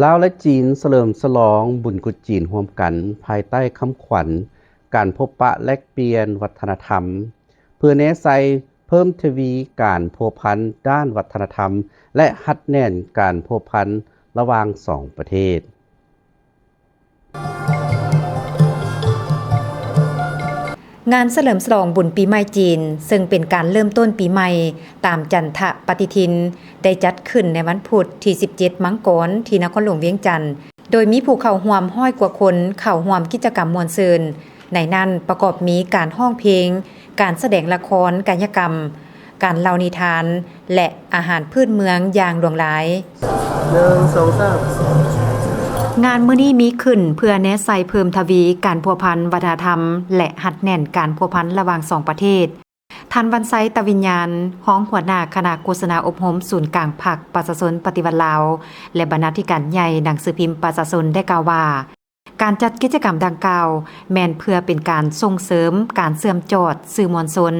ลาวและจีนเฉลิมฉลองบุญกุฎจีนร่วมกันภายใต้คำขวัญการพบปะแลกเปลี่ยนวัฒนธรรมเพื่อแนะใส่เพิ่มทวีการพัวพันด้านวัฒนธรรมและหัดแน่นการพัวพันระหว่างสองประเทศงานเฉลิมฉลองบุญปีใหม่จีนซึ่งเป็นการเริ่มต้นปีใหม่ตามจันทปฏิทินได้จัดขึ้นในวันพุธที่17มังกรที่นครหลวงเวียงจันทน์โดยมีผู้เข้าร่วม100กว่าคนเข้าร่วมกิจกรรมม่วนซื่นในนั้นประกอบมีการร้องเพลงการแสดงละครกายกรรมการเล่านิทานและอาหารพื้นเมืองอย่างหลวงหลายงานมื้อนี้มีขึ้นเพื่อแนะใส่เพิ่มทวีการพัวพันวัฒนธรรมและหัดแน่นการพัวพันระหว่าง2ประเทศท่านวันไซตะวิญญาณห้องหัวหน้าคณะโฆษณาอบรมศูนย์กลางภาคประชาชนปฏิวัติลาวและบรรณาธิการใหญ่หนังสือพิมพ์ประชาชนได้กล่าวว่าการจัดกิจกรรมดังกล่าวแม่นเพื่อเป็นการส่งเสริมการเสื่อมจอดสื่อมวลชน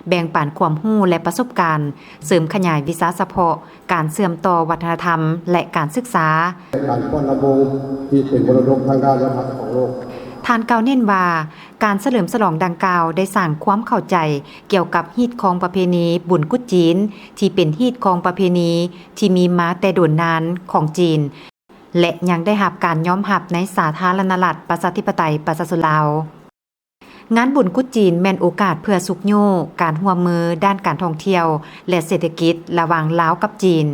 แบ่งปันความรู้และประสบการณ์เสริมขยายวิชาเฉพาะการเสื่อมต่อวัฒนธรรมและการศึกษาการป้อนระบงที่เป็นมรดกทางด้านวัฒนธรรมของโลกท่านกล่าวเน้นว่าการเฉลิมฉลองดังกล่าวได้สร้างความเข้าใจเกี่ยวกับฮีตของประเพณีบุญกุฎจีนที่เป็นฮีตของประเพณีที่มีมาแต่โดนนานของจีนและยังได้รับการยอมรับในสาธารณรัฐประชาธิปไตยประชาชนลาวงานบุญกุฎจีนแม่นโอกาสเพื่อสุขโยการร่วมมือด้านการท่องเที่ยวและเศรษฐกิจระหว่างลาวกับจีน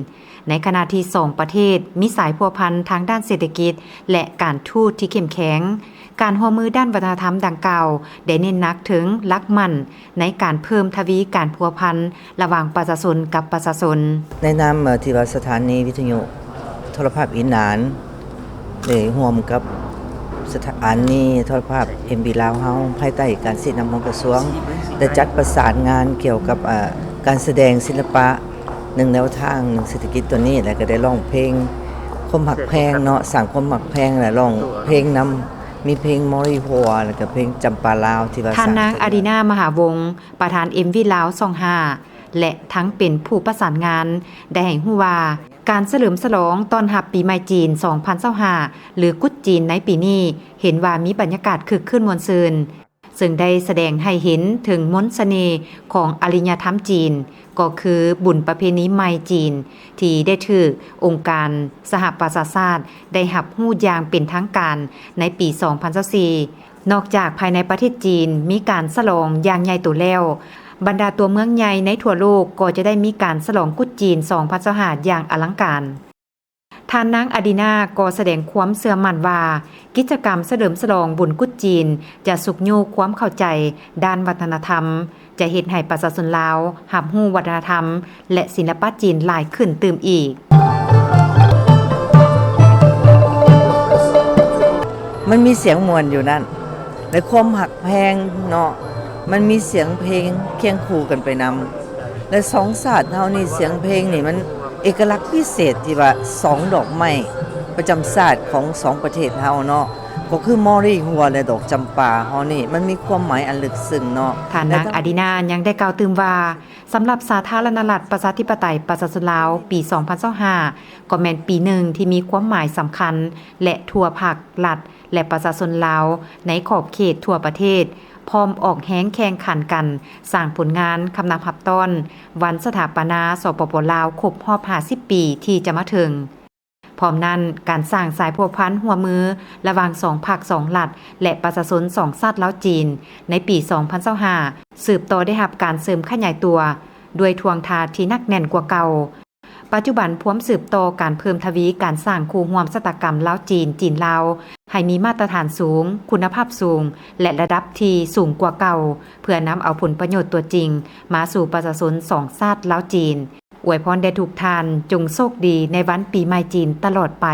ในขณะที่2ประเทศมีสายพัวพันทางด้านเศรษฐกิจและการทูตที่เข้มแข็งการร่วมมือด้านวัฒนธรรมดังกล่าวได้เน้นหนักถึงหลักมั่นในการเพิ่มทวีการพัวพันระหว่างประชาชนกับประชาชนในนามที่ว่าสถานีวิทยุโทรภาพอีหนานได้ร่วมกับสถานีโทรภาพ MB ลาวเฮาภายใต้การสินำของกระทรวงได้จัดประสานงานเกี่ยวกับการแสดงศิลปะหนึ่งแนวทางหนึ่งเศรษฐกิจตัวนี้แล้วก็ได้ร้องเพลงความหักแพงเนาะสั่งความหักแพงและร้องเพลงนำมีเพลงมอริฮัวแล้วก็เพลงจำปาลาวที่ว่าท่านนางอาดีนามหาวงศ์ประธาน MV ลาว25และทั้งเป็นผู้ประสานงานได้ให้ฮู้ว่าการเฉลิมฉลองต้อนรับปีใหม่จีน2025หรือกุฎจีนในปีนี้เห็นว่ามีบรรยากาศคึกคืนม่วนซื่นซึ่งได้แสดงให้เห็นถึงมนต์เสน่ห์ของอริยธรรมจีนก็คือบุญประเพณีใหม่จีนที่ได้ถือองค์การสหประชาชาติได้รับรู้อย่างเป็นทางการในปี2024นอกจากภายในประเทศจีนมีการฉลองอย่างใหญ่โตแล้วบรรดาตัวเมืองใหญ่ในทั่วโลกก็จะได้มีการฉลองกุฎจีน2025อย่างอลังการท่านนางอดีนาก็แสดงความเชื่อมั่นว่ากิจกรรมเฉลิมฉลองบุญกุฎจีนจะสุขโยกความเข้าใจด้านวัฒนธรรมจะเฮ็ดให้ประชาชนลาวรับรู้วัฒนธรรมและศิลปะจีนหลายขึ้นตื่มอีกมันมีเสียงมวลอยู่นั่นและความหักแพงเนาะมันมีเสียงเพลงเคียงคู่กันไปนำและ2ศาสตร์เฮานี่เสียงเพลงนี่มันเอกลักษณ์พิเศษที่ว่า2ดอกไม้ประจำศาสตร์ของ2ประเทศเฮาเนาะก็คือมอริฮัวและดอกจำปาเฮานี่มันมีความหมายอันลึกซึ้งเนาะท่านนางอดีนายังได้กล่าวตื่มว่าสำหรับสาธารณรัฐประชาธิปไตยประชาชนลาวปี2025ก็แม่นปีหนึ่งที่มีความหมายสำคัญและทั่วภาครัฐและประชาชนลาวในขอบเขตทั่วประเทศพร้อมออกแฮ้งแข่งขันกันสร้างผลงานคำนำรับต้อนวันสถาปนาสปป.ลาวครบรอบ50ปีที่จะมาถึงพร้อมนั้นการสร้างสายพัวพันหัวมือระหว่าง2ภาค2รัฐและประชาชน2ชาติลาวจีนในปี2025สืบต่อได้รับการเสริมขยายตัวด้วยทวงทาที่นักแน่นกว่าเก่าปัจจุบันพร้อมสืบต่อการเพิ่มทวีการสร้างคู่ร่วมสตกรรมลาวจีนจีนลาวให้มีมาตรฐานสูงคุณภาพสูงและระดับที่สูงกว่าเก่าเพื่อนำเอาผลประโยชน์ตัวจริงมาสู่ประชาชน2ชาติลาวจีนอวยพรแด่ทุกท่านจงโชคดีในวันปีใหม่จีนตลอดไป